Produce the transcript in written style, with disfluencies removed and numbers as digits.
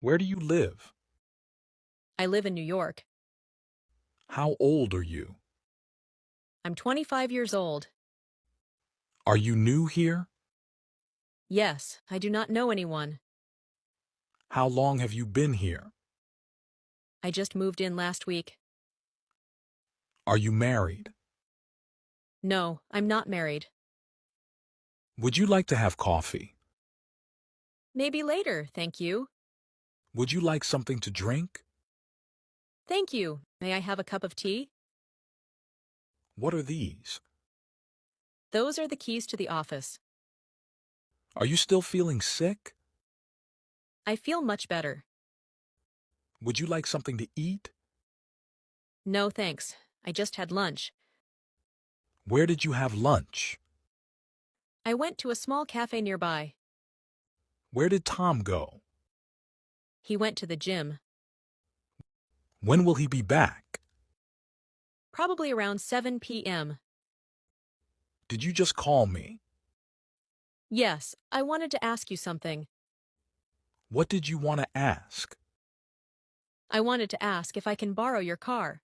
Where do you live? I live in New York. How old are you? I'm 25 years old. Are you new here? Yes, I do not know anyone. How long have you been here? I just moved in last week. Are you married? No, I'm not married. Would you like to have coffee? Maybe later, thank you. Would you like something to drink? Thank you. May I have a cup of tea? What are these? Those are the keys to the office. Are you still feeling sick? I feel much better. Would you like something to eat? No, thanks. I just had lunch. Where did you have lunch? I went to a small cafe nearby. Where did Tom go? He went to the gym. When will he be back? Probably around 7 p.m. Did you just call me? Yes, I wanted to ask you something. What did you want to ask? I wanted to ask if I can borrow your car.